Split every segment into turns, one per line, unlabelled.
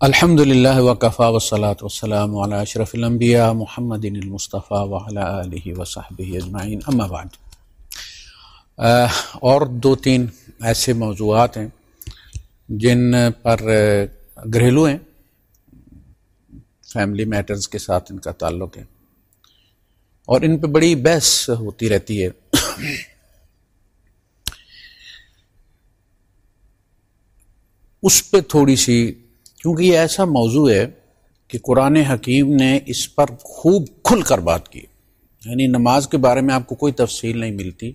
الحمد للہ وکفی والصلاۃ والسلام علی اشرف الانبیاء محمد المصطفیٰ وعلی آلہ وصحبہ اجمعین اما بعد۔ اور دو تین ایسے موضوعات ہیں جن پر گھریلو ہیں، فیملی میٹرز کے ساتھ ان کا تعلق ہے اور ان پہ بڑی بحث ہوتی رہتی ہے۔ اس پہ تھوڑی سی، کیونکہ یہ ایسا موضوع ہے کہ قرآن حکیم نے اس پر خوب کھل کر بات کی، یعنی نماز کے بارے میں آپ کو کوئی تفصیل نہیں ملتی،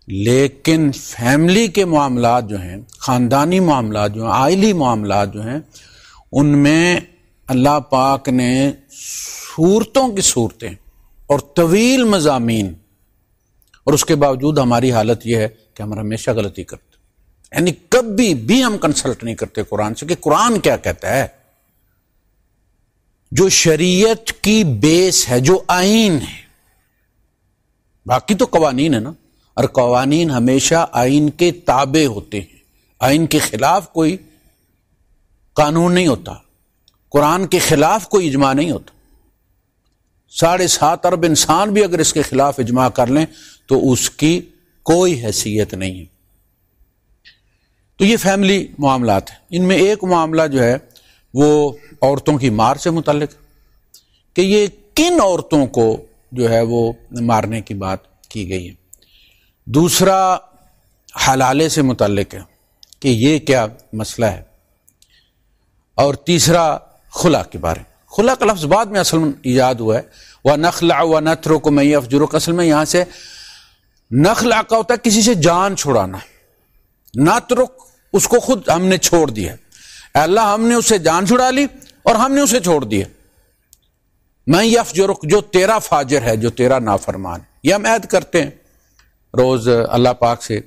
لیکن فیملی کے معاملات جو ہیں، خاندانی معاملات جو ہیں، عائلی معاملات جو ہیں، ان میں اللہ پاک نے صورتوں کی صورتیں اور طویل مضامین، اور اس کے باوجود ہماری حالت یہ ہے کہ ہم ہمیشہ غلطی کرتے، یعنی کبھی بھی ہم کنسلٹ نہیں کرتے قرآن سے کہ قرآن کیا کہتا ہے، جو شریعت کی بیس ہے، جو آئین ہے۔ باقی تو قوانین ہے نا، اور قوانین ہمیشہ آئین کے تابع ہوتے ہیں، آئین کے خلاف کوئی قانون نہیں ہوتا، قرآن کے خلاف کوئی اجماع نہیں ہوتا۔ 7.5 ارب انسان بھی اگر اس کے خلاف اجماع کر لیں تو اس کی کوئی حیثیت نہیں ہے۔ تو یہ فیملی معاملات ہیں۔ ان میں ایک معاملہ جو ہے وہ عورتوں کی مار سے متعلق کہ یہ کن عورتوں کو جو ہے وہ مارنے کی بات کی گئی ہے۔ دوسرا حلالے سے متعلق ہے کہ یہ کیا مسئلہ ہے، اور تیسرا خلا کے بارے میں۔ خلا کا لفظ بعد میں اصل میں ایجاد ہوا ہے، وَنَخْلَعُ وَنَتْرُكُ مَن يَفْجُرُكَ، اصل میں یہاں سے نخلع کا ہوتا ہے کسی سے جان چھڑانا، نترک اس کو خود ہم نے چھوڑ دیا، اے اللہ ہم نے اسے جان چھڑا لی اور ہم نے اسے چھوڑ دیا۔ میں یفجرک، جو تیرا فاجر ہے، جو تیرا نافرمان ہے۔ یہ ہم عہد کرتے ہیں روز اللہ پاک سے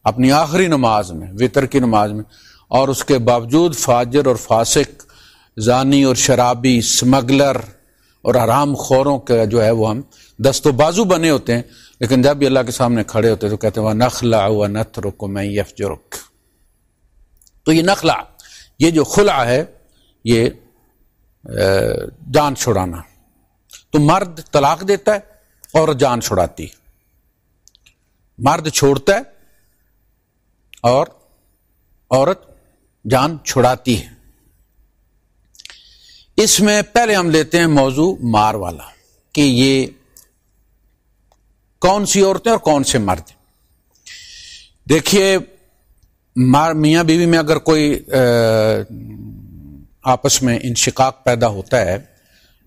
اپنی آخری نماز میں، وتر کی نماز میں، اور اس کے باوجود فاجر اور فاسق، زانی اور شرابی، سمگلر اور حرام خوروں کا جو ہے وہ ہم دست و بازو بنے ہوتے ہیں، لیکن جب بھی اللہ کے سامنے کھڑے ہوتے تو کہتے ہیں وَنَخْلَعُ وَنَتْرُكُ مَن يَفْجُرُكَ۔ تو یہ نخلع، یہ جو خلع ہے، یہ جان چھڑانا۔ تو مرد طلاق دیتا ہے اور جان چھڑاتی ہے، مرد چھوڑتا ہے اور عورت جان چھڑاتی ہے۔ اس میں پہلے ہم لیتے ہیں موضوع مار والا کہ یہ کون سی عورتیں اور کون سے مرد۔ دیکھیے، میاں بیوی میں اگر کوئی آپس میں انشقاق پیدا ہوتا ہے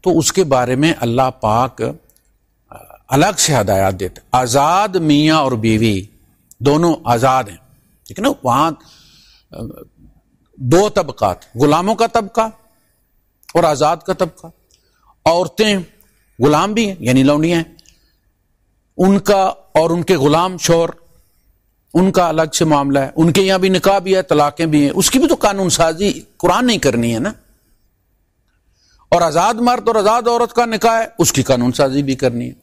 تو اس کے بارے میں اللہ پاک الگ سے ہدایات دیتے۔ آزاد میاں اور بیوی دونوں آزاد ہیں، ٹھیک ہے نا۔ وہاں 2 طبقات، غلاموں کا طبقہ اور آزاد کا طبقہ۔ عورتیں غلام بھی ہیں، یعنی لونڈیاں ہیں، ان کا اور ان کے غلام شوہر، ان کا الگ سے معاملہ ہے۔ ان کے یہاں بھی نکاح بھی ہے، طلاقیں بھی ہیں، اس کی بھی تو قانون سازی قرآن نہیں کرنی ہے نا۔ اور آزاد مرد اور آزاد عورت کا نکاح ہے، اس کی قانون سازی بھی کرنی ہے۔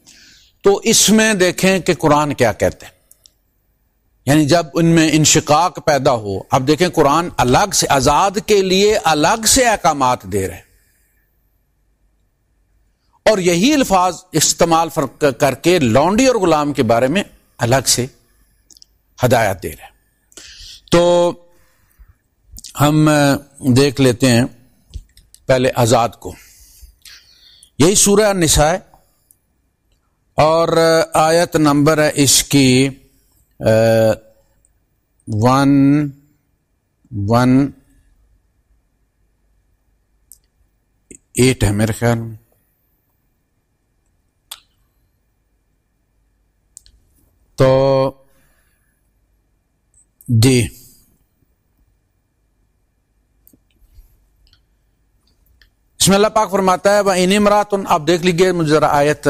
تو اس میں دیکھیں کہ قرآن کیا کہتے ہیں، یعنی جب ان میں انشقاق پیدا ہو، اب دیکھیں قرآن الگ سے آزاد کے لیے الگ سے احکامات دے رہے، اور یہی الفاظ استعمال کر کے لونڈی اور غلام کے بارے میں الگ سے ہدایت دے رہے۔ تو ہم دیکھ لیتے ہیں پہلے آزاد کو۔ یہی سورہ النساء ہے اور آیت نمبر ہے اس کی 118 ہے میرے خیال میں۔ تو جی، اس میں اللہ پاک فرماتا ہے وَإِنِ امْرَأَةٌ، آپ دیکھ لیجیے، مجھے ذرا آیت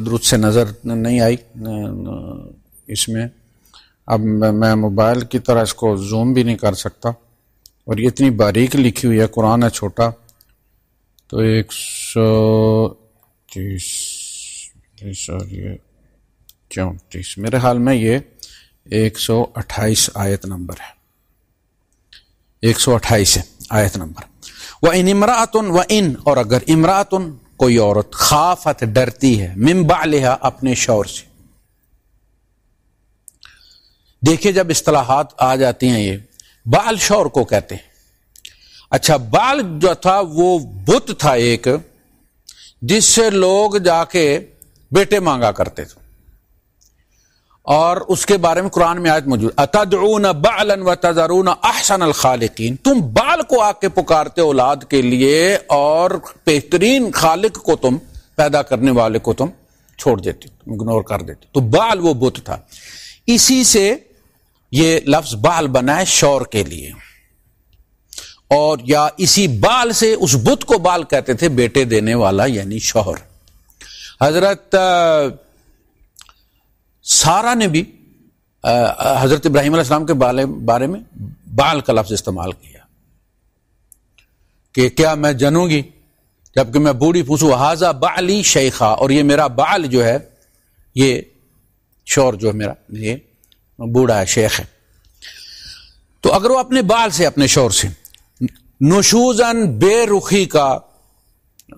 درست سے نظر نہیں آئی اس میں، اب میں موبائل کی طرح اس کو زوم بھی نہیں کر سکتا، اور یہ اتنی باریک لکھی ہوئی ہے، قرآن ہے چھوٹا، تو 130 اور یہ 34، میرے حال میں یہ 128 آیت نمبر ہے، 128 ہے آیت نمبر۔ وَإِنْ امْرَأَةٌ وَإِنْ اور اگر امرأۃ کوئی عورت خافت ڈرتی ہے من بعلها اپنے شوہر سے. دیکھیے جب اصطلاحات آ جاتی ہیں یہ بعل شوہر کو کہتے ہیں. اچھا بعل جو تھا وہ بت تھا ایک جس سے لوگ جا کے بیٹے مانگا کرتے تھے اور اس کے بارے میں قرآن میں آیت موجود اتدعون بعلا وتذرون احسن الخالقین تم بعل کو آ کے پکارتے اولاد کے لیے اور بہترین خالق کو تم پیدا کرنے والے کو تم چھوڑ دیتے اگنور کر دیتے. تو بعل وہ بت تھا. اسی سے یہ لفظ بعل بنا ہے شوہر کے لیے اور یا اسی بال سے اس بت کو بال کہتے تھے بیٹے دینے والا یعنی شوہر. حضرت سارا نے بھی حضرت ابراہیم علیہ السلام کے بارے میں بال کا لفظ استعمال کیا کہ کیا میں جنوں گی جبکہ میں بوڑھی پوچھوں ہاذا بعلی شیخا اور یہ میرا بال جو ہے یہ شوہر جو ہے میرا یہ بوڑھا ہے شیخ ہے. تو اگر وہ اپنے بال سے اپنے شوہر سے نشوزن بے رخی کا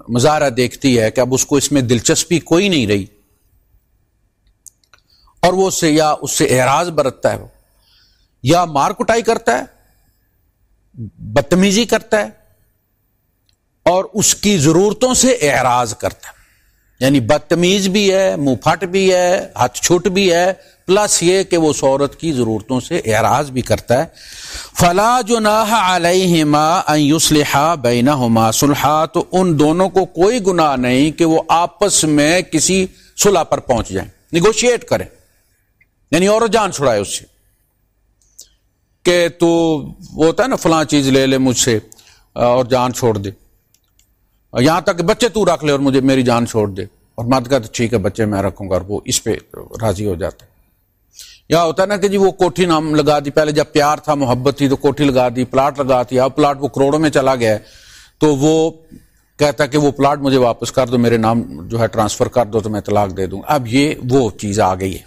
مظاہرہ دیکھتی ہے کہ اب اس کو اس میں دلچسپی کوئی نہیں رہی اور وہ اس سے یا اس سے اعراض برتتا ہے یا مار کٹائی کرتا ہے بدتمیزی کرتا ہے اور اس کی ضرورتوں سے اعراض کرتا ہے یعنی بدتمیز بھی ہے منہ پھٹ بھی ہے ہاتھ چھوٹ بھی ہے پلس یہ کہ وہ اس عورت کی ضرورتوں سے اعراض بھی کرتا ہے. فلا جناح علیہما ان یصلحا بینہما صلحا تو ان دونوں کو کوئی گناہ نہیں کہ وہ آپس میں کسی صلح پر پہنچ جائیں نیگوشیٹ کریں یعنی عورت جان چھڑائے اس سے کہ تو وہ ہوتا ہے نا فلاں چیز لے لے مجھ سے اور جان چھوڑ دے یہاں تک کہ بچے تو رکھ لے اور مجھے میری جان چھوڑ دے اور مرد کہتا ٹھیک ہے بچے میں رکھوں گا اور وہ اس پہ راضی ہو جاتا ہے. یا ہوتا ہے نا کہ جی وہ کوٹھی نام لگا دی پہلے جب پیار تھا محبت تھی تو کوٹھی لگا دی پلاٹ لگا دیا اب پلاٹ وہ کروڑوں میں چلا گیا ہے تو وہ کہتا کہ وہ پلاٹ مجھے واپس کر دو میرے نام جو ہے ٹرانسفر کر دو تو میں طلاق دے دوں. اب یہ وہ چیز آ گئی ہے.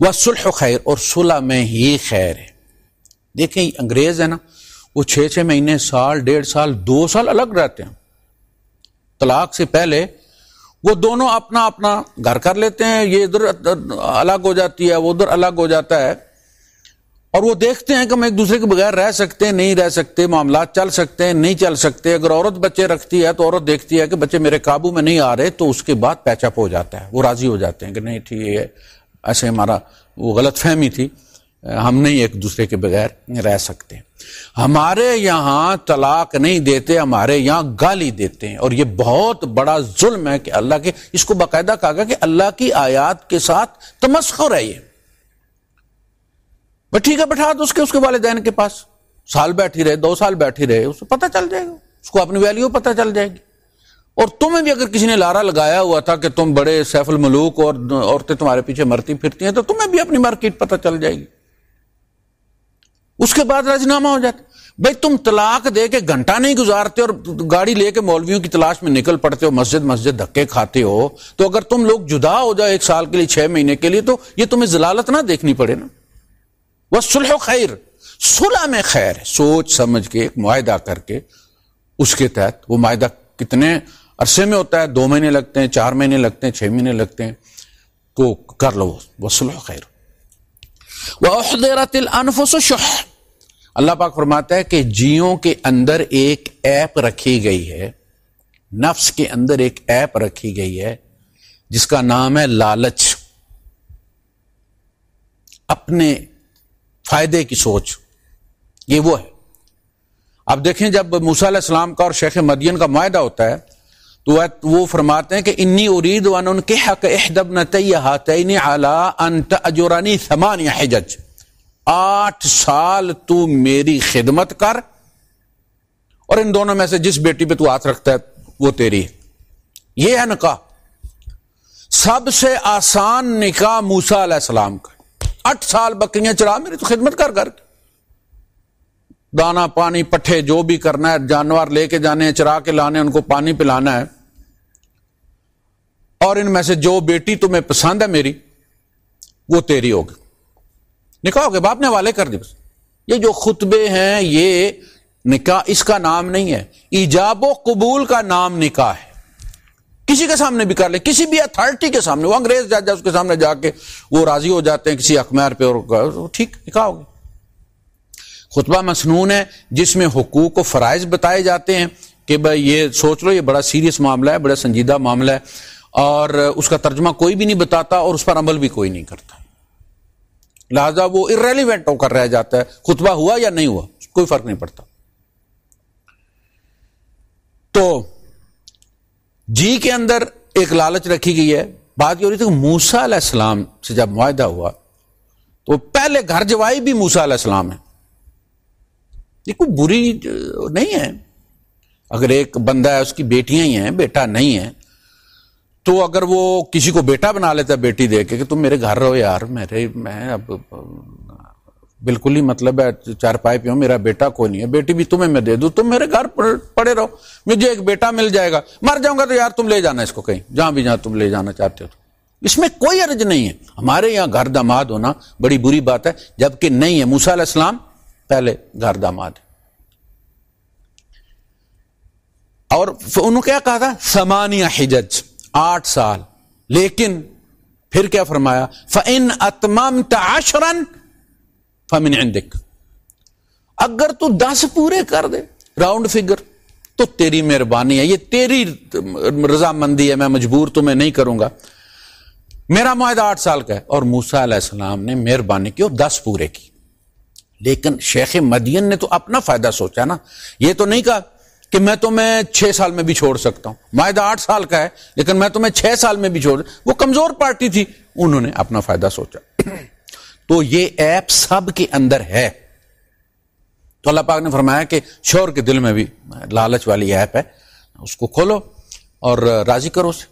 والصلح خیر اور صلح میں ہی خیر ہے. دیکھیں انگریز ہے نا وہ 6 مہینے سال 1.5 سال 2 سال الگ رہتے ہیں طلاق سے پہلے وہ دونوں اپنا اپنا گھر کر لیتے ہیں یہ ادھر الگ ہو جاتی ہے وہ ادھر الگ ہو جاتا ہے اور وہ دیکھتے ہیں کہ ہم ایک دوسرے کے بغیر رہ سکتے ہیں نہیں رہ سکتے معاملات چل سکتے ہیں نہیں چل سکتے. اگر عورت بچے رکھتی ہے تو عورت دیکھتی ہے کہ بچے میرے قابو میں نہیں آ رہے تو اس کے بعد پیچ اپ ہو جاتا ہے وہ راضی ہو جاتے ہیں کہ نہیں ٹھیک ہے ایسے ہمارا وہ غلط فہمی تھی ہم نہیں ایک دوسرے کے بغیر رہ سکتے. ہمارے یہاں طلاق نہیں دیتے ہمارے یہاں گالی دیتے ہیں اور یہ بہت بڑا ظلم ہے کہ اللہ کے اس کو باقاعدہ کہا گیا کہ اللہ کی آیات کے ساتھ تمسخر ہے یہ. بس ٹھیک ہے بٹھا دو اس کے والدین کے پاس سال بیٹھی رہے 2 سال بیٹھی رہے اس کو پتہ چل جائے گا اس کو اپنی ویلیو پتہ چل جائے گی. اور تمہیں بھی اگر کسی نے لارا لگایا ہوا تھا کہ تم بڑے سیف الملوک اور عورتیں تمہارے پیچھے مرتی پھرتی ہیں تو تمہیں بھی اپنی مارکیٹ پتہ چل جائے گی. اس کے بعد راجنامہ ہو جاتا. بھائی تم طلاق دے کے گھنٹہ نہیں گزارتے اور گاڑی لے کے مولویوں کی تلاش میں نکل پڑتے ہو مسجد دھکے کھاتے ہو تو اگر تم لوگ جدا ہو جاؤ 1 سال کے لیے 6 مہینے کے لیے تو یہ تمہیں ضلالت نہ دیکھنی پڑے نا. والصلح خیر صلح میں خیر ہے سوچ سمجھ کے ایک معاہدہ کر کے اس کے تحت وہ معاہدہ کتنے عرصے میں ہوتا ہے 2 مہینے لگتے ہیں 4 مہینے لگتے ہیں 6 مہینے لگتے ہیں تو کر لو والصلح خیر. وَأُحْضِرَتِ الْأَنفُسُ الشُّحَّ اللہ پاک فرماتا ہے کہ جیوں کے اندر ایک ایپ رکھی گئی ہے نفس کے اندر ایک ایپ رکھی گئی ہے جس کا نام ہے لالچ اپنے فائدے کی سوچ. یہ وہ ہے. اب دیکھیں جب موسیٰ علیہ السلام کا اور شیخ مدین کا معاہدہ ہوتا ہے تو وہ فرماتے ہیں کہ انی اريد ان انكحك احدى ابنتي هاتين على ان تأجرني 8 حجج 8 سال تو میری خدمت کر اور ان دونوں میں سے جس بیٹی پہ تو ہاتھ رکھتا ہے وہ تیری. یہ ہے نکاح. سب سے آسان نکاح موسیٰ علیہ السلام کا 8 سال بکریاں چرا میری تو خدمت کر دانا پانی پٹھے جو بھی کرنا ہے جانور لے کے جانے ہیں چرا کے لانے ان کو پانی پلانا ہے اور ان میں سے جو بیٹی تمہیں پسند ہے میری وہ تیری ہوگی. نکاح ہو گیا باپ نے حوالے کر دی. بس یہ جو خطبے ہیں یہ نکاح اس کا نام نہیں ہے، ایجاب و قبول کا نام نکاح ہے. کسی کے سامنے بھی کر لے، کسی بھی اتھارٹی کے سامنے، وہ انگریز جج ہے اس کے سامنے جا کے وہ راضی ہو جاتے ہیں کسی اخمار پہ اور ٹھیک نکاح ہوگی. خطبہ مسنون ہے جس میں حقوق و فرائض بتائے جاتے ہیں کہ بھائی یہ سوچ لو، یہ بڑا سیریس معاملہ ہے، بڑا سنجیدہ معاملہ ہے، اور اس کا ترجمہ کوئی بھی نہیں بتاتا اور اس پر عمل بھی کوئی نہیں کرتا، لہذا وہ irrelevant ہو کر رہ جاتا ہے. خطبہ ہوا یا نہیں ہوا کوئی فرق نہیں پڑتا. تو جی کے اندر ایک لالچ رکھی گئی ہے. بات یہ ہو رہی تھی کہ موسیٰ علیہ السلام سے جب معاہدہ ہوا تو پہلے گھر جوائی بھی موسیٰ علیہ السلام ہے. یہ کوئی بری نہیں ہے. اگر ایک بندہ ہے اس کی بیٹیاں ہی ہیں، بیٹا نہیں ہے، تو اگر وہ کسی کو بیٹا بنا لیتا ہے بیٹی دے کے کہ تم میرے گھر رہو یار، میں اب بالکل ہی مطلب ہے چارپائی پہ ہوں، میرا بیٹا کوئی نہیں ہے، بیٹی بھی تمہیں میں دے دوں، تم میرے گھر پڑے رہو، مجھے ایک بیٹا مل جائے گا، مر جاؤں گا تو یار تم لے جانا اس کو کہیں، جہاں تم لے جانا چاہتے ہو. تو اس میں کوئی حرج نہیں ہے. ہمارے یہاں گھر داماد ہونا بڑی بری بات ہے، جبکہ نہیں ہے. موسیٰ علیہ السلام پہلے گھر داماد ہے. اور انہوں نے کیا کہا تھا؟ 8 حجج، 8 سال. لیکن پھر کیا فرمایا؟ فَإِنْ أَتْمَمْتَ عَشْرًا فَمِنْ عِنْدِكَ، اگر تو 10 پورے کر دے راؤنڈ فگر تو تیری مہربانی ہے، یہ تیری رضامندی ہے، میں مجبور تمہیں نہیں کروں گا. میرا معاہدہ 8 سال کا ہے. اور موسیٰ علیہ السلام نے مہربانی کی اور 10 پورے کی. لیکن شیخ مدین نے تو اپنا فائدہ سوچا نا، یہ تو نہیں کہا کہ میں تمہیں 6 سال میں بھی چھوڑ سکتا ہوں، معاہدہ 8 سال کا ہے لیکن میں تمہیں 6 سال میں بھی چھوڑ. وہ کمزور پارٹی تھی، انہوں نے اپنا فائدہ سوچا. تو یہ ایپ سب کے اندر ہے. تو اللہ پاک نے فرمایا کہ شوہر کے دل میں بھی لالچ والی ایپ ہے، اس کو کھولو اور راضی کرو اسے،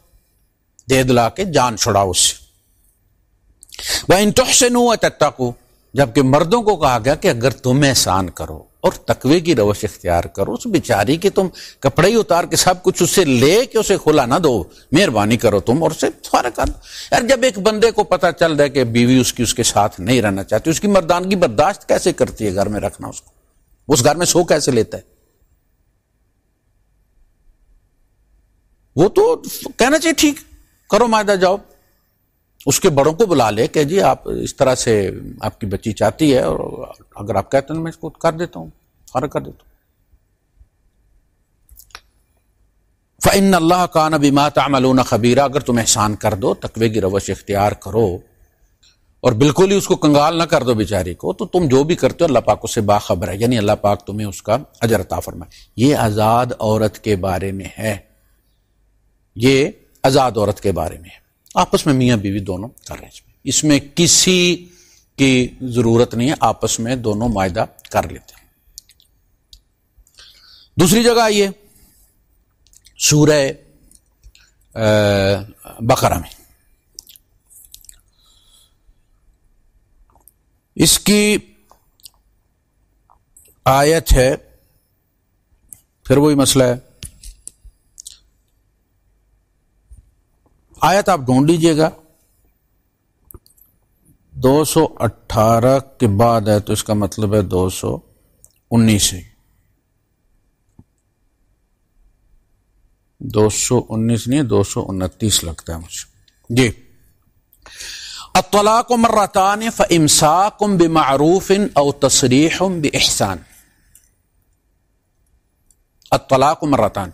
دے دلا کے جان چھڑاؤ اس سے. وَإِن تُحْسِنُوا وَتَتَّقُوا، جبکہ مردوں کو کہا گیا کہ اگر تم احسان کرو اور تقوی کی روش اختیار کرو، اس بیچاری کے تم کپڑے ہی اتار کے سب کچھ اس سے لے کے اسے کھلا نہ دو، مہربانی کرو تم اور اسے فارغ کر دو. یار جب ایک بندے کو پتہ چل رہا ہے کہ بیوی اس کے ساتھ نہیں رہنا چاہتی، اس کی مردانگی برداشت کیسے کرتی ہے گھر میں رکھنا اس کو، اس گھر میں سو کیسے لیتا ہے؟ وہ تو کہنا چاہیے ٹھیک کرو معاہدہ، جاؤ اس کے بڑوں کو بلا لے کہ جی آپ اس طرح سے آپ کی بچی چاہتی ہے، اور اگر آپ کہتے ہیں میں اس کو کر دیتا ہوں، فارغ کر دیتا ہوں. فَإِنَّ اللَّهَ كَانَ بِمَا تَعْمَلُونَ خَبِيرًا، اگر تم احسان کر دو، تقوی کی روش اختیار کرو اور بالکل ہی اس کو کنگال نہ کر دو بیچاری کو، تو تم جو بھی کرتے ہو اللہ پاک اس سے باخبر ہے، یعنی اللہ پاک تمہیں اس کا اجر عطا فرمائے. یہ آزاد عورت کے بارے میں ہے، یہ آزاد عورت کے بارے میں ہے. آپس میں میاں بیوی دونوں کر رہے ہیں، اس میں کسی کی ضرورت نہیں ہے، آپس میں دونوں معاہدہ کر لیتے ہیں. دوسری جگہ آئیے سورہ بقرہ میں، اس کی آیت ہے، پھر وہی مسئلہ ہے. آیت آپ ڈھونڈ لیجئے گا، 218 کے بعد ہے تو اس کا مطلب ہے 219 ہے. 219 نہیں، 229 لگتا ہے مجھے جی. الطلاق مرتان فامساک بمعروف او تصریح باحسان. الطلاق مرتان،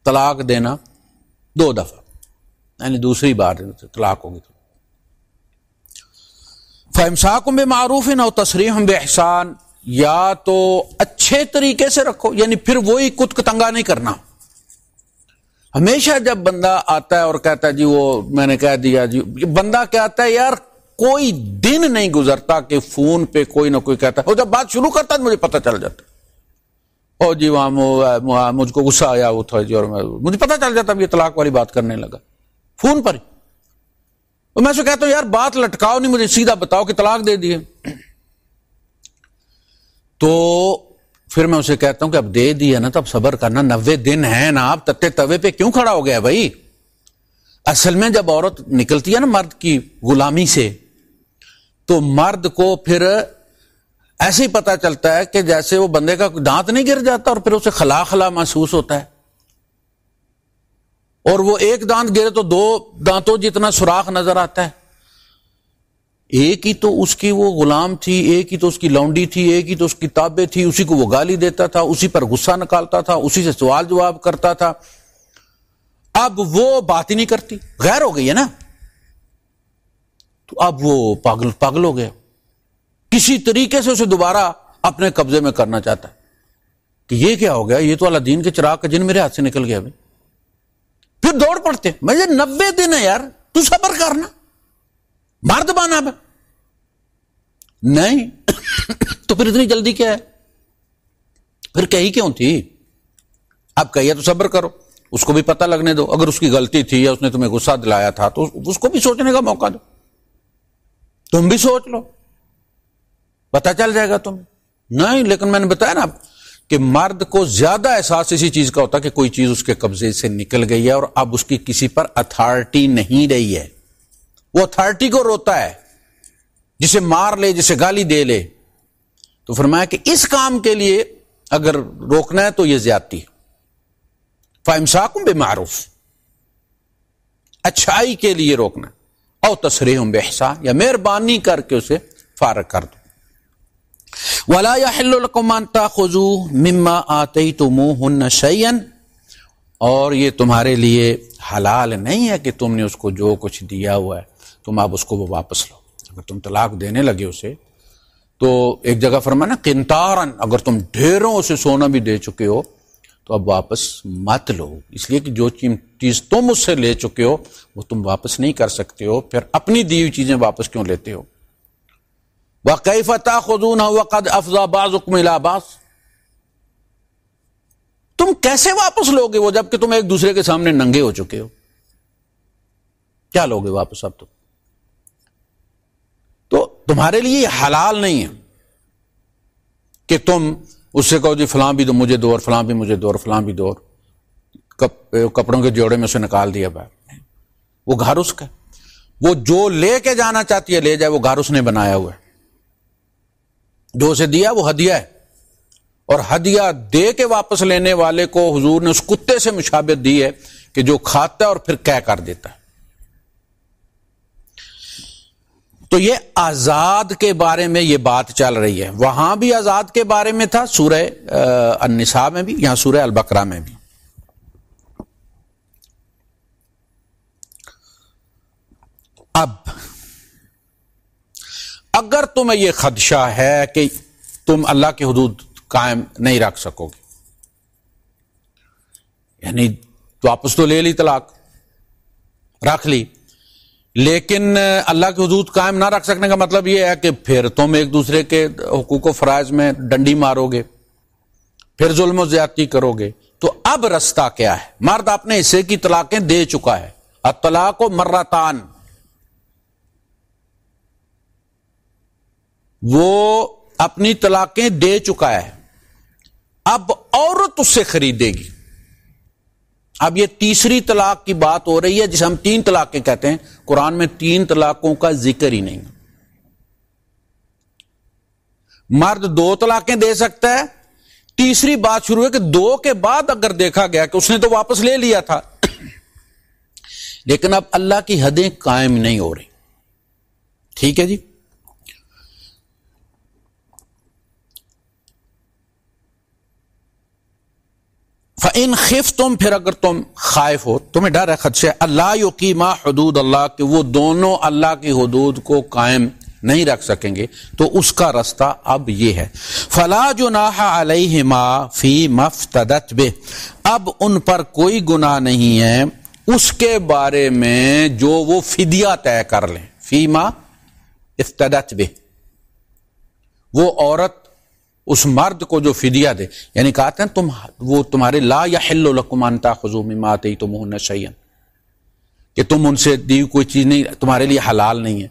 طلاق دینا 2 دفعہ، یعنی دوسری بار طلاق ہوگی تو. فامساک بمعروف او تصریح باحسان، یا تو اچھے طریقے سے رکھو، یعنی پھر وہی کت کتنگا نہیں کرنا. ہمیشہ جب بندہ آتا ہے اور کہتا ہے جی وہ میں نے کہہ دیا جی، بندہ کہتا ہے یار کوئی دن نہیں گزرتا کہ فون پہ کوئی نہ کوئی کہتا ہے، اور جب بات شروع کرتا ہے مجھے پتہ چل جاتا ہے، او جی وہاں مجھ کو غصہ آیا وہ تھا جی، اور مجھے پتہ چل جاتا یہ طلاق والی بات کرنے لگا فون پر ہی. اور میں سے کہتا ہوں یار بات لٹکاؤ نہیں، مجھے سیدھا بتاؤ کہ طلاق دے دیے. تو پھر میں اسے کہتا ہوں کہ اب دے دیا نا تو اب صبر کرنا، 90 دن ہے نا، آپ تتے توے پہ کیوں کھڑا ہو گیا بھائی؟ اصل میں جب عورت نکلتی ہے نا مرد کی غلامی سے، تو مرد کو پھر ایسے ہی پتہ چلتا ہے کہ جیسے وہ بندے کا دانت نہیں گر جاتا اور پھر اسے خلا خلا محسوس ہوتا ہے، اور وہ ایک دانت گرے تو دو دانتوں جتنا سوراخ نظر آتا ہے. ایک ہی تو اس کی وہ غلام تھی، ایک ہی تو اس کی لونڈی تھی، ایک ہی تو اس کی تابع تھی، اسی کو وہ گالی دیتا تھا، اسی پر غصہ نکالتا تھا، اسی سے سوال جواب کرتا تھا. اب وہ بات ہی نہیں کرتی، غیر ہو گئی ہے نا، تو اب وہ پاگل ہو گیا. کسی طریقے سے اسے دوبارہ اپنے قبضے میں کرنا چاہتا ہے کہ یہ کیا ہو گیا، یہ تو اللہ دین کے چراغ کا جن میرے ہاتھ سے نکل گیا. پھر دوڑ پڑتے، مجھے 90 دن ہے یار، تو صبر کرنا، مرد بنا میں نہیں. تو پھر اتنی جلدی کیا ہے؟ پھر کہی کیوں تھی؟ اب کہیے تو صبر کرو، اس کو بھی پتہ لگنے دو. اگر اس کی غلطی تھی یا اس نے تمہیں غصہ دلایا تھا تو اس کو بھی سوچنے کا موقع دو، تم بھی سوچ لو، پتہ چل جائے گا تم. نہیں، لیکن میں نے بتایا نا کہ مرد کو زیادہ احساس اسی چیز کا ہوتا ہے کہ کوئی چیز اس کے قبضے سے نکل گئی ہے اور اب اس کی کسی پر اتھارٹی نہیں رہی ہے. وہ اتھارٹی کو روتا ہے، جسے مار لے، جسے گالی دے لے. تو فرمایا کہ اس کام کے لیے اگر روکنا ہے تو یہ زیادتی ہے. فَإِمْسَاكٌ بِمَعْرُوفٍ، اچھائی کے لیے روکنا، او تسریحٌ بِإِحْسَان، یا مہربانی کر کے اسے فارغ کر دو. وَلَا يَحِلُّ لَكُمْ أَن تَأْخُذُوا مِمَّا آتَيْتُمُوهُنَّ شَيْئًا، اور یہ تمہارے لیے حلال نہیں ہے کہ تم نے اس کو جو کچھ دیا ہوا ہے تم اب اس کو وہ واپس لو. اگر تم طلاق دینے لگے اسے تو ایک جگہ فرمانا قنطاراً، اگر تم ڈھیروں اسے سونا بھی دے چکے ہو تو اب واپس مت لو، اس لیے کہ جو چیز تم اس سے لے چکے ہو وہ تم واپس نہیں کر سکتے ہو، پھر اپنی دی ہوئی چیزیں واپس کیوں لیتے ہو؟ وَكَيْفَ تَأْخُذُونَهُ وَقَدْ أَفْضَىٰ بَعْضُكُمْ إِلَىٰ بَعْضٍ، تم کیسے واپس لوگے وہ جبکہ تم ایک دوسرے کے سامنے ننگے ہو چکے ہو؟ کیا لوگے واپس اب تم؟ تو تمہارے لیے یہ حلال نہیں ہے کہ تم اس سے کہو جی فلاں بھی دو مجھے دو، اور فلاں بھی مجھے دو، اور فلاں بھی دو، کپڑوں کے جوڑے میں سے نکال دیا باہر. وہ گھر اس کا، وہ جو لے کے جانا چاہتی ہے لے جائے، وہ گھر اس نے بنایا ہوا ہے. جو اسے دیا وہ ہدیہ ہے، اور ہدیہ دے کے واپس لینے والے کو حضور نے اس کتے سے مشابہت دی ہے کہ جو کھاتا ہے اور پھر کہہ کر دیتا ہے. تو یہ آزاد کے بارے میں یہ بات چل رہی ہے، وہاں بھی آزاد کے بارے میں تھا سورہ النساء میں بھی، یہاں سورہ البقرہ میں بھی. اب اگر تمہیں یہ خدشہ ہے کہ تم اللہ کی حدود قائم نہیں رکھ سکو گے، یعنی واپس تو لے لی طلاق، رکھ لی، لیکن اللہ کی حدود قائم نہ رکھ سکنے کا مطلب یہ ہے کہ پھر تم ایک دوسرے کے حقوق و فرائض میں ڈنڈی مارو گے، پھر ظلم و زیادتی کرو گے. تو اب رستہ کیا ہے؟ مرد اپنے حصے کی طلاقیں دے چکا ہے، الطلاق مرتان، وہ اپنی طلاقیں دے چکا ہے. اب عورت اس سے خریدے گی. اب یہ تیسری طلاق کی بات ہو رہی ہے جسے ہم 3 طلاقیں کہتے ہیں. قرآن میں 3 طلاقوں کا ذکر ہی نہیں. مرد 2 طلاقیں دے سکتا ہے. تیسری بات شروع ہے کہ 2 کے بعد اگر دیکھا گیا کہ اس نے تو واپس لے لیا تھا لیکن اب اللہ کی حدیں قائم نہیں ہو رہی. ٹھیک ہے جی. فَإِنْ خِفْتُمْ، پھر اگر تم خائف ہو، تمہیں ڈر ہے، خدشہ ہے، اللہ یقیما حدود اللہ، کہ وہ دونوں اللہ کی حدود کو قائم نہیں رکھ سکیں گے، تو اس کا رستہ اب یہ ہے. فَلَا جُنَاحَ عَلَيْهِمَا فِي مَا افْتَدَتْ بِهِ، اب ان پر کوئی گناہ نہیں ہے اس کے بارے میں جو وہ فدیہ طے کر لیں. فی ما افتدت بہ، وہ عورت اس مرد کو جو فدیہ دے، یعنی کہتے ہیں وہ تمہارے لا یحل لکم ان تاخذوا مما آتیتموہن شیئا، کہ تم ان سے دی کوئی چیز نہیں، تمہارے لیے حلال نہیں ہے.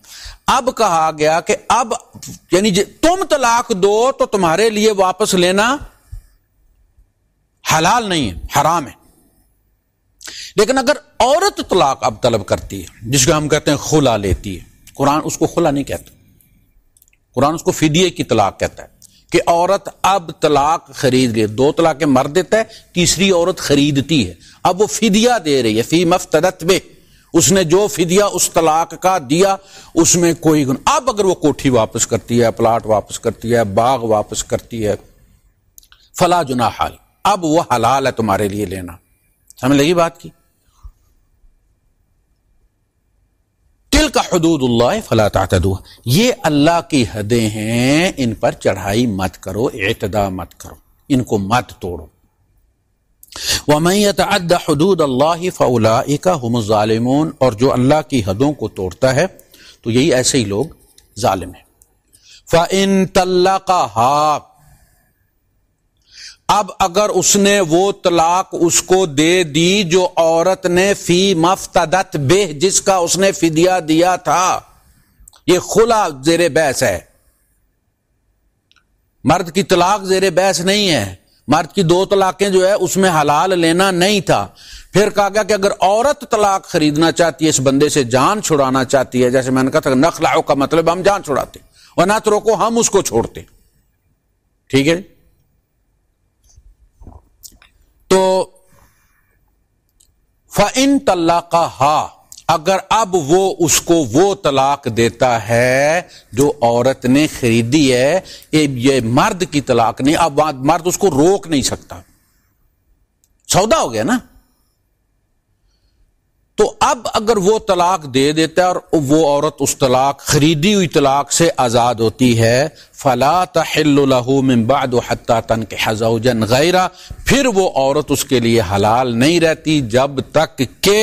اب کہا گیا کہ اب یعنی تم طلاق دو تو تمہارے لیے واپس لینا حلال نہیں ہے، حرام ہے. لیکن اگر عورت طلاق اب طلب کرتی ہے، جس کو ہم کہتے ہیں خلا لیتی ہے، قرآن اس کو خلا نہیں کہتا، قرآن اس کو فدیے کی طلاق کہتا ہے. کہ عورت اب طلاق خرید لے. 2 طلاقیں مرد دیتا ہے, تیسری عورت خریدتی ہے, اب وہ فدیہ دے رہی ہے. فی مفتدت بہ, اس نے جو فدیہ اس طلاق کا دیا اس میں کوئی گناہ. اب اگر وہ کوٹھی واپس کرتی ہے, پلاٹ واپس کرتی ہے, باغ واپس کرتی ہے, فلا جناح علیہ, اب وہ حلال ہے تمہارے لیے لینا. سمجھ لگی بات کی؟ تلک حدود اللہ فلا تعتدوها, یہ اللہ کی حدیں ہیں, ان پر چڑھائی مت کرو, اعتداء مت کرو, ان کو مت توڑو. وَمَن يَتَعَدَّ حُدُودَ اللَّهِ فَأُولَٰئِكَ هُمُ الظَّالِمُونَ, اور جو اللہ کی حدوں کو توڑتا ہے تو یہی ایسے ہی لوگ ظالم ہیں. فَإِن طَلَّقَهَا, اب اگر اس نے وہ طلاق اس کو دے دی جو عورت نے فی مفتدت بہ, جس کا اس نے فدیہ دیا تھا. یہ خلا زیر بحث ہے, مرد کی طلاق زیر بحث نہیں ہے. مرد کی 2 طلاقیں جو ہے اس میں حلال لینا نہیں تھا. پھر کہا گیا کہ اگر عورت طلاق خریدنا چاہتی ہے, اس بندے سے جان چھڑانا چاہتی ہے, جیسے میں نے کہا تھا نخلع کا مطلب ہم جان چھڑاتے, اور نہ تو روکو ہم اس کو چھوڑتے. ٹھیک ہے, تو فَإِن طَلَّقَهَا, اگر اب وہ اس کو وہ طلاق دیتا ہے جو عورت نے خریدی ہے, یہ مرد کی طلاق نہیں, اب مرد اس کو روک نہیں سکتا, سودا ہو گیا نا. تو اب اگر وہ طلاق دے دیتا ہے اور وہ عورت اس طلاق خریدی ہوئی طلاق سے آزاد ہوتی ہے, فَلَا تَحِلُّ لَهُ مِن بَعْدُ حَتَّى تَنكِحَ زَوْجًا غَيْرَهُ, پھر وہ عورت اس کے لیے حلال نہیں رہتی جب تک کہ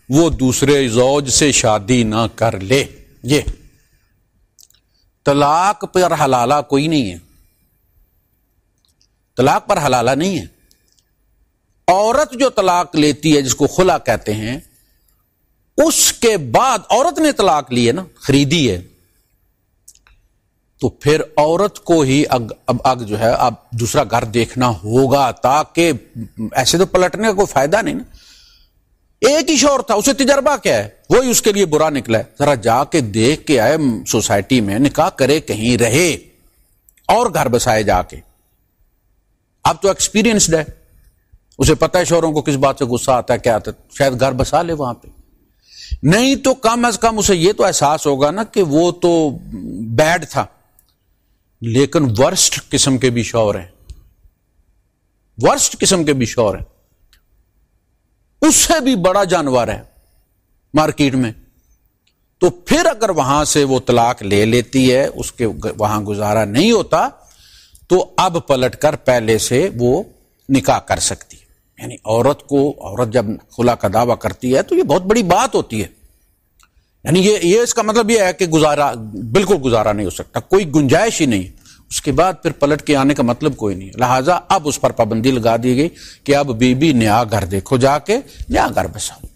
وہ دوسرے زوج سے شادی نہ کر لے. یہ طلاق پر حلالہ کوئی نہیں ہے, طلاق پر حلالہ نہیں ہے. عورت جو طلاق لیتی ہے جس کو خلا کہتے ہیں, اس کے بعد عورت نے طلاق لی ہے نا, خریدی ہے, تو پھر عورت کو ہی اب جو ہے اب دوسرا گھر دیکھنا ہوگا, تاکہ ایسے تو پلٹنے کا کوئی فائدہ نہیں نا. ایک ہی شوہر تھا, اسے تجربہ کیا ہے, وہی اس کے لیے برا نکلا ہے. ذرا جا کے دیکھ کے آئے سوسائٹی میں, نکاح کرے, کہیں رہے اور گھر بسائے جا کے. اب تو ایکسپیرینسڈ ہے, اسے پتہ ہے شوہروں کو کس بات سے غصہ آتا ہے, کیا آتا ہے, شاید گھر بسا لے وہاں پہ. نہیں تو کم از کم اسے یہ تو احساس ہوگا نا کہ وہ تو بیڈ تھا, لیکن ورسٹ قسم کے بھی شوہر ہیں, ورسٹ قسم کے بھی شوہر ہیں, اس سے بھی بڑا جانور ہے مارکیٹ میں. تو پھر اگر وہاں سے وہ طلاق لے لیتی ہے, اس کے وہاں گزارا نہیں ہوتا, تو اب پلٹ کر پہلے سے وہ نکاح کر سکتی ہے. یعنی عورت جب خلا کا دعویٰ کرتی ہے تو یہ بہت بڑی بات ہوتی ہے. یعنی یہ اس کا مطلب یہ ہے کہ بالکل گزارا نہیں ہو سکتا, کوئی گنجائش ہی نہیں. اس کے بعد پھر پلٹ کے آنے کا مطلب کوئی نہیں. لہٰذا اب اس پر پابندی لگا دی گئی کہ اب بی نیا گھر دیکھو, جا کے نیا گھر بساؤ.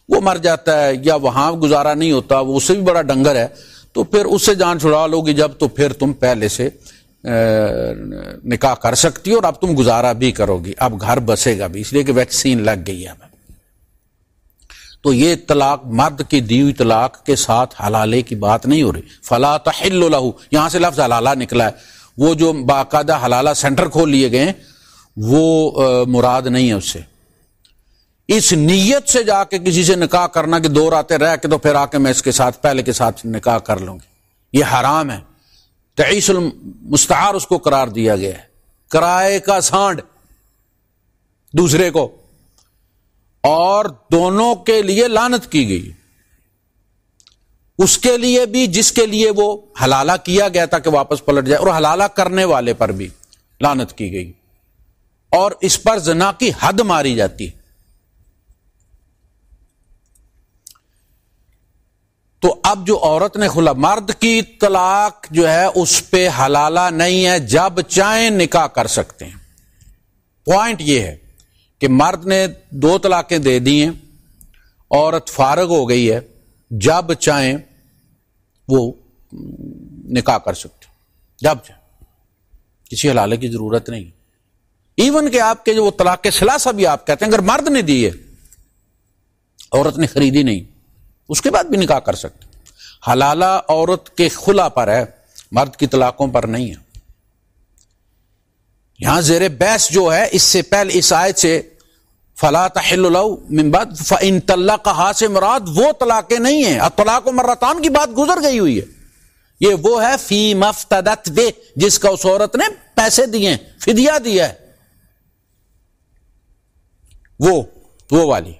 وہ مر جاتا ہے یا وہاں گزارا نہیں ہوتا, وہ اس سے بھی بڑا ڈنگر ہے, تو پھر اس سے جان چھڑا لو گی جب, تو پھر تم پہلے سے نکاح کر سکتی ہو, اور اب تم گزارا بھی کرو گی, اب گھر بسے گا بھی, اس لیے کہ ویکسین لگ گئی ہے. تو یہ طلاق مرد کی دی ہوئی طلاق کے ساتھ حلالے کی بات نہیں ہو رہی. فلا تحل لہ, یہاں سے لفظ حلالہ نکلا ہے. وہ جو باقاعدہ حلالہ سینٹر کھول لیے گئے وہ مراد نہیں ہے اس سے. اس نیت سے جا کے کسی سے نکاح کرنا کہ 2 راتیں رہ کے تو پھر آ کے میں اس کے ساتھ پہلے کے ساتھ نکاح کر لوں گی, یہ حرام ہے. تعیس المستعار اس کو قرار دیا گیا ہے, کرائے کا سانڈ دوسرے کو, اور دونوں کے لیے لعنت کی گئی. اس کے لیے بھی جس کے لیے وہ حلالہ کیا گیا تھا کہ واپس پلٹ جائے, اور حلالہ کرنے والے پر بھی لعنت کی گئی, اور اس پر زنا کی حد ماری جاتی ہے. تو اب جو عورت نے خلا, مرد کی طلاق جو ہے اس پہ حلالہ نہیں ہے, جب چاہیں نکاح کر سکتے ہیں. پوائنٹ یہ ہے کہ مرد نے 2 طلاقیں دے دی ہیں, عورت فارغ ہو گئی ہے, جب چاہیں وہ نکاح کر سکتے, جب چاہیں, کسی حلالے کی ضرورت نہیں. ایون کہ آپ کے جو وہ طلاق کے ثلاثہ بھی آپ کہتے ہیں, اگر مرد نے دی ہے, عورت نے خریدی نہیں, اس کے بعد بھی نکاح کر سکتے. حلالہ عورت کے خلا پر ہے, مرد کی طلاقوں پر نہیں ہے. یہاں زیر بحث جو ہے اس سے پہلے اس آیت سے فلا تحل له من بعد فان طلقها سے مراد وہ طلاقیں نہیں ہیں، الطلاق مرتان کی بات گزر گئی ہوئی ہے، یہ وہ ہے فی مفتدت بہ، جس کا اس عورت نے پیسے دیے، فدیہ دیا ہے، وہ والی،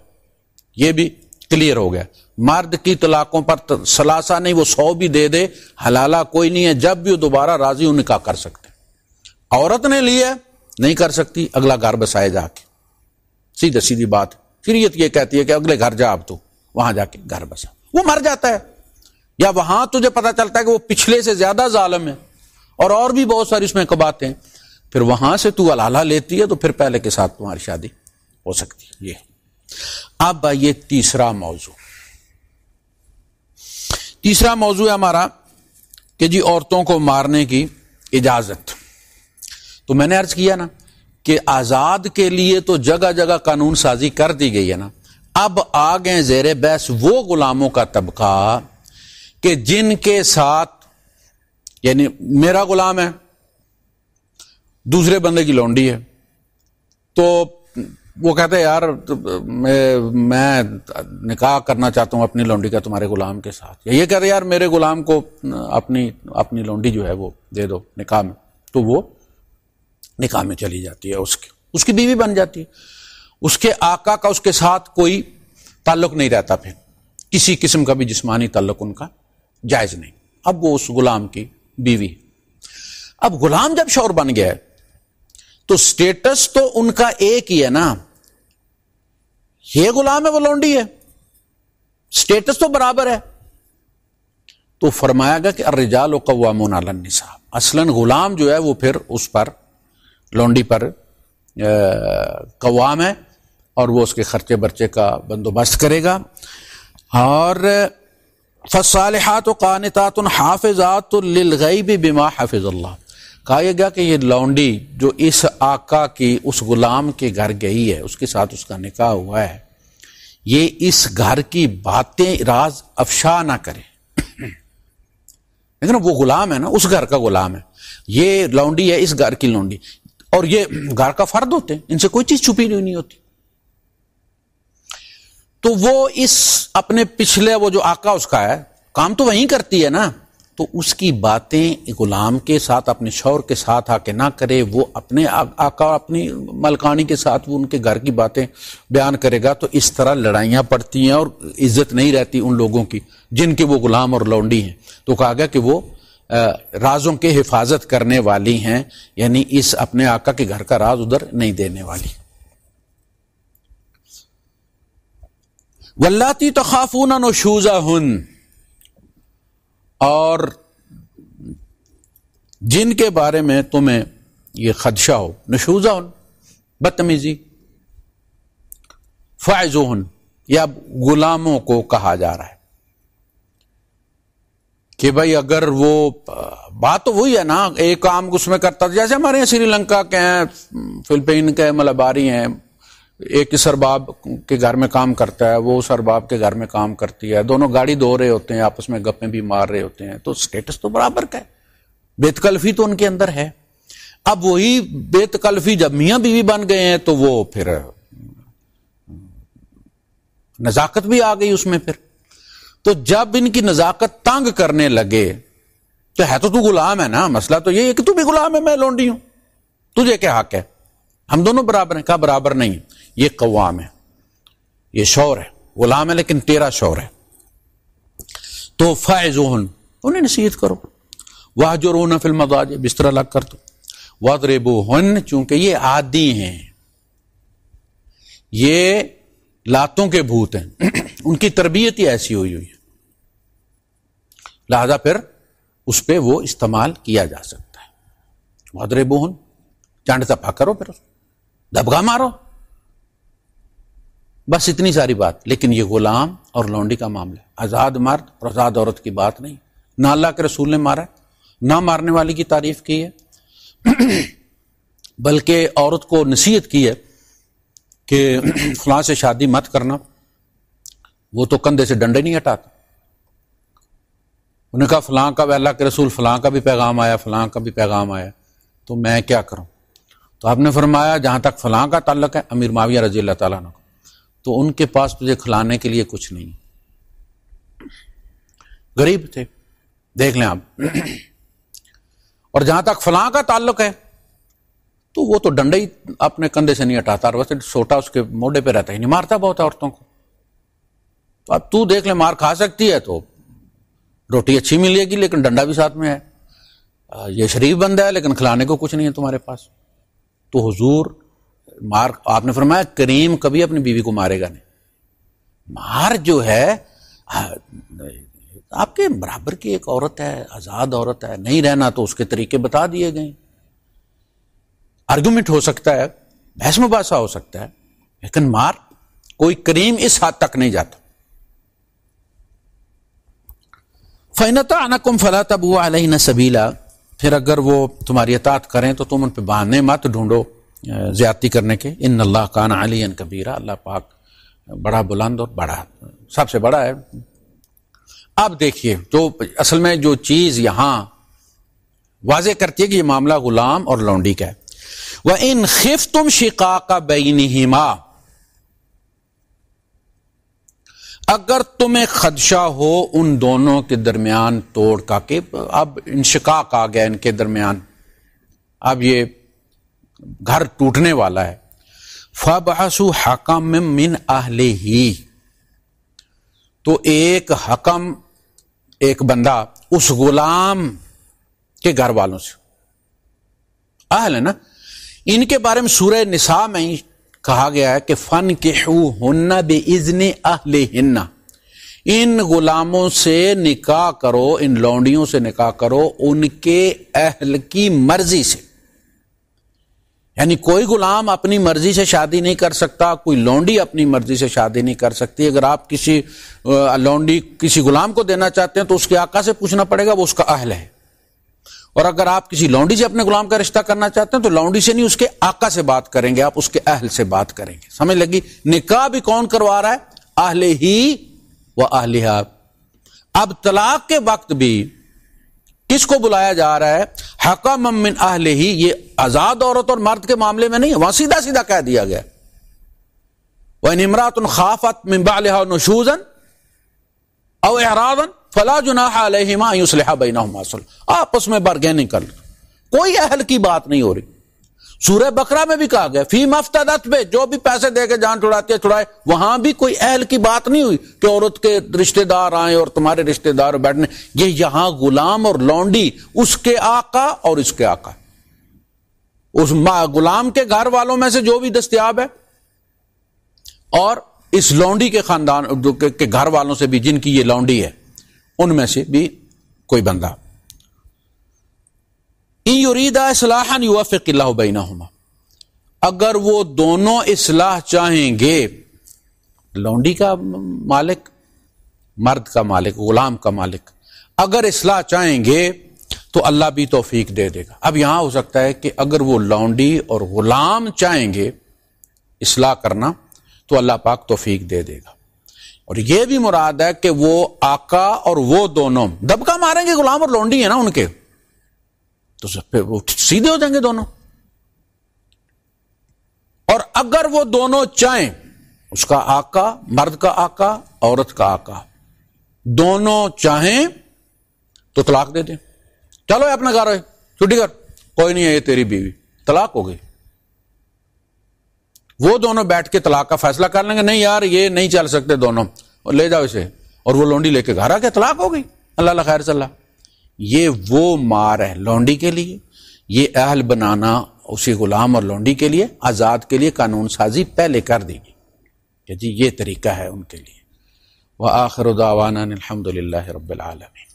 یہ بھی کلیئر ہو گیا۔ مرد کی طلاقوں پر ثلاثہ نہیں، وہ 100 بھی دے دے، حلالہ کوئی نہیں ہے، جب بھی وہ دوبارہ راضی ہو نکاح کر سکتے۔ عورت نے لیا نہیں کر سکتی، اگلا گھر بسائے جا کے، سیدھی بات۔ شریعت یہ کہتی ہے کہ اگلے گھر جا، اب تو وہاں جا کے گھر بسا، وہ مر جاتا ہے، یا وہاں تجھے پتا چلتا ہے کہ وہ پچھلے سے زیادہ ظالم ہے اور بھی بہت ساری اس میں قباحتیں ہیں، پھر وہاں سے تو حلالہ لیتی ہے تو پھر پہلے کے ساتھ تمہاری شادی ہو سکتی ہے۔ یہ اب آئیے تیسرا موضوع ہے ہمارا کہ جی عورتوں کو مارنے کی اجازت۔ تو میں نے عرض کیا نا کہ آزاد کے لیے تو جگہ جگہ قانون سازی کر دی گئی ہے نا، اب آ گئے زیر بحث وہ غلاموں کا طبقہ کہ جن کے ساتھ، یعنی میرا غلام ہے، دوسرے بندے کی لونڈی ہے، تو وہ کہتے ہیں یار میں نکاح کرنا چاہتا ہوں اپنی لونڈی کا تمہارے غلام کے ساتھ، یا یہ کہتے ہیں یار میرے غلام کو اپنی لونڈی جو ہے وہ دے دو نکاح میں، تو وہ نکاح میں چلی جاتی ہے، اس کی بیوی بن جاتی ہے، اس کے آقا کا اس کے ساتھ کوئی تعلق نہیں رہتا، پھر کسی قسم کا بھی جسمانی تعلق ان کا جائز نہیں، اب وہ اس غلام کی بیوی۔ اب غلام جب شوہر بن گیا ہے تو سٹیٹس تو ان کا ایک ہی ہے نا، یہ غلام ہے وہ لونڈی ہے، سٹیٹس تو برابر ہے۔ تو فرمایا گیا کہ الرجال قوامون علی النساء، اصلاً غلام جو ہے وہ پھر اس پر، لونڈی پر قوام ہے، اور وہ اس کے خرچے برچے کا بندوبست کرے گا۔ اور فالصالحات قانتات حافظات للغیب بما حفظ اللہ، کہا گیا کہ یہ لونڈی جو اس آقا کی اس غلام کے گھر گئی ہے، اس کے ساتھ اس کا نکاح ہوا ہے، یہ اس گھر کی باتیں راز افشا نہ کرے، لیکن وہ غلام ہے نا، اس گھر کا غلام ہے، یہ لونڈی ہے اس گھر کی لونڈی، اور یہ گھر کا فرد ہوتے ہیں، ان سے کوئی چیز چھپی نہیں ہوتی، تو وہ اس اپنے پچھلے وہ جو آقا اس کا ہے، کام تو وہیں کرتی ہے نا، تو اس کی باتیں غلام کے ساتھ، اپنے شوہر کے ساتھ آ کے نہ کرے، وہ اپنے آقا اپنی ملکانی کے ساتھ وہ ان کے گھر کی باتیں بیان کرے گا، تو اس طرح لڑائیاں پڑتی ہیں اور عزت نہیں رہتی ان لوگوں کی جن کے وہ غلام اور لونڈی ہیں۔ تو کہا گیا کہ وہ رازوں کے حفاظت کرنے والی ہیں، یعنی اس اپنے آقا کے گھر کا راز ادھر نہیں دینے والی۔ واللاتی تخافون نشوزہن، اور جن کے بارے میں تمہیں یہ خدشہ ہو، نشوزہن بدتمیزی، فعظوہن، یا غلاموں کو کہا جا رہا ہے کہ بھائی اگر وہ بات تو وہی ہے نا، ایک کام اس میں کرتا، جیسے ہمارے یہاں سری لنکا کے ہیں، فلپین کے ملباری ہیں، ایک اس ارباب کے گھر میں کام کرتا ہے، وہ اس ارباب کے گھر میں کام کرتی ہے، دونوں گاڑی دھو رہے ہوتے ہیں، آپس میں گپیں بھی مار رہے ہوتے ہیں، تو سٹیٹس تو برابر کا ہے، بے تکلفی تو ان کے اندر ہے۔ اب وہی بے تکلفی جب میاں بیوی بن گئے ہیں تو وہ پھر نزاکت بھی آ گئی اس میں، پھر تو جب ان کی نزاکت تنگ کرنے لگے تو ہے تو غلام ہے نا، مسئلہ تو یہ ہے کہ تو بھی غلام ہے، میں لونڈی ہوں، تجھے کیا حق ہے، ہم دونوں برابر ہیں، کہا برابر نہیں، یہ قوام ہے، یہ شوہر ہے، غلام ہے لیکن تیرا شوہر ہے، تو فاعظوہن، انہیں نصیحت کرو، واہجرون فی المضاجع، بستر الگ کر دو، واضربوہن، چونکہ یہ عادی ہیں، یہ لاتوں کے بھوت ہیں، ان کی تربیت ہی ایسی ہوئی ہے، لہذا پھر اس پہ وہ استعمال کیا جا سکتا ہے۔ واضربوہن، چانڈ تپا کرو، پھر دبگا مارو، بس اتنی ساری بات۔ لیکن یہ غلام اور لونڈی کا معاملہ ہے، آزاد مرد اور آزاد عورت کی بات نہیں، نہ اللہ کے رسول نے مارا ہے، نہ مارنے والی کی تعریف کی ہے، بلکہ عورت کو نصیحت کی ہے کہ فلاں سے شادی مت کرنا، وہ تو کندھے سے ڈنڈے نہیں ہٹاتا، انہوں نے کہا فلاں کا اللہ کے رسول فلاں کا بھی پیغام آیا، فلاں کا بھی پیغام آیا، تو میں کیا کروں؟ تو آپ نے فرمایا جہاں تک فلاں کا تعلق ہے امیر معاویہ رضی اللہ تعالیٰ عنہ کو، تو ان کے پاس تجھے کھلانے کے لیے کچھ نہیں، غریب تھے، دیکھ لیں آپ۔ اور جہاں تک فلاں کا تعلق ہے تو وہ تو ڈنڈا ہی اپنے کندھے سے نہیں ہٹاتا، اور ویسے سوٹا اس کے موڈے پہ رہتا ہی نہیں، مارتا بہت ہے عورتوں کو۔ تو اب تو دیکھ لیں، مار کھا سکتی ہے تو روٹی اچھی ملے گی لیکن ڈنڈا بھی ساتھ میں ہے، یہ شریف بندہ ہے لیکن کھلانے کو کچھ نہیں ہے تمہارے پاس۔ تو حضور مار، آپ نے فرمایا کریم کبھی اپنی بیوی کو مارے گا نہیں، مار جو ہے آپ کے برابر کی ایک عورت ہے، آزاد عورت ہے، نہیں رہنا تو اس کے طریقے بتا دیے گئے، آرگومنٹ ہو سکتا ہے، بحث مباحثہ ہو سکتا ہے، لیکن مار کوئی کریم اس حد تک نہیں جاتا۔ فَإِنْ أَطَعْنَكُمْ فَلَا تَبْغُوا عَلَيْهِنَّ سَبِيلًا، پھر اگر وہ تمہاری اطاعت کریں تو تم ان پہ بہانے مت ڈھونڈو زیادتی کرنے کے، ان اللہ کان علیٰ کبیرہ، اللہ پاک بڑا بلند اور بڑا، سب سے بڑا ہے۔ اب دیکھیے جو اصل میں جو چیز یہاں واضح کرتی ہے کہ یہ معاملہ غلام اور لونڈی کا ہے، وَإِنْ خِفْتُمْ شِقَاقَ بَيْنِهِمَا، اگر تمہیں خدشہ ہو ان دونوں کے درمیان توڑ کا، کہ اب انشقاق آ گیا ان کے درمیان، اب یہ گھر ٹوٹنے والا ہے، فَبْعَثُوا حَكَمًا مِّنْ أَهْلِهِ، تو ایک حکم، ایک بندہ اس غلام کے گھر والوں سے، اہل ہے نا، ان کے بارے میں سورہ نساء میں ہی کہا گیا ہے کہ فَانْكِحُوهُنَّ بِإِذْنِ أَهْلِهِنَّ، ان غلاموں سے نکاح کرو، ان لونڈیوں سے نکاح کرو ان کے اہل کی مرضی سے، یعنی کوئی غلام اپنی مرضی سے شادی نہیں کر سکتا، کوئی لونڈی اپنی مرضی سے شادی نہیں کر سکتی۔ اگر آپ کسی لونڈی کسی غلام کو دینا چاہتے ہیں تو اس کے آقا سے پوچھنا پڑے گا، وہ اس کا اہل ہے، اور اگر آپ کسی لونڈی سے اپنے غلام کا رشتہ کرنا چاہتے ہیں تو لونڈی سے نہیں، اس کے آقا سے بات کریں گے، آپ اس کے اہل سے بات کریں گے۔ سمجھ لگی؟ نکاح بھی کون کروا رہا ہے؟ اہل ہی و اہلہا۔ اب طلاق کے وقت بھی کس کو بلایا جا رہا ہے؟ حکم من اہلہ، یہ آزاد عورت اور مرد کے معاملے میں نہیں ہے، وہاں سیدھا سیدھا کہہ دیا گیا، وَإِنِ امْرَأَةٌ خَافَتْ مِنْ بَعْلِهَا نُشُوزًا أَوْ إِعْرَاضًا فَلَا جُنَاحَ عَلَيْهِمَا أَن يُصْلِحَا بَيْنَهُمَا صُلْحًا، آپس میں بارگیننگ کر لو، کوئی اہل کی بات نہیں ہو رہی۔ سورہ بقرہ میں بھی کہا گیا فی مفتدت پہ، جو بھی پیسے دے کے جان چھڑاتی ہے چھڑائے، وہاں بھی کوئی اہل کی بات نہیں ہوئی کہ عورت کے رشتہ دار آئیں اور تمہارے رشتہ دار بیٹھنے، یہ یہاں غلام اور لونڈی، اس کے آقا اور اس کے آقا، اس غلام کے گھر والوں میں سے جو بھی دستیاب ہے اور اس لونڈی کے خاندان کے گھر والوں سے بھی جن کی یہ لونڈی ہے، ان میں سے بھی کوئی بندہ۔ ان یریدا اصلاحا یوفق اللہ بینہما، اگر وہ دونوں اصلاح چاہیں گے، لونڈی کا مالک، مرد کا مالک، غلام کا مالک، اگر اصلاح چاہیں گے تو اللہ بھی توفیق دے دے گا۔ اب یہاں ہو سکتا ہے کہ اگر وہ لونڈی اور غلام چاہیں گے اصلاح کرنا تو اللہ پاک توفیق دے دے گا، اور یہ بھی مراد ہے کہ وہ آقا اور وہ دونوں دبکا ماریں گے، غلام اور لونڈی ہیں نا ان کے، تو پھر وہ سیدھے ہو جائیں گے دونوں۔ اور اگر وہ دونوں چاہیں، اس کا آقا، مرد کا آقا، عورت کا آقا، دونوں چاہیں تو طلاق دے دیں، چلو اپنا گھر ہے، چھٹی کر، کوئی نہیں ہے یہ تیری بیوی، طلاق ہو گئی۔ وہ دونوں بیٹھ کے طلاق کا فیصلہ کر لیں گے، نہیں یار یہ نہیں چل سکتے دونوں، اور لے جاؤ اسے، اور وہ لونڈی لے کے گھر آ کے طلاق ہو گئی، اللہ اللہ خیر صلی اللہ۔ یہ وہ مار ہے لونڈی کے لیے، یہ اہل بنانا اسی غلام اور لونڈی کے لیے، آزاد کے لیے قانون سازی پہلے کر دی گئی کہ جی یہ طریقہ ہے ان کے لیے۔ وآخر دعوانا الحمد للہ رب العالمین۔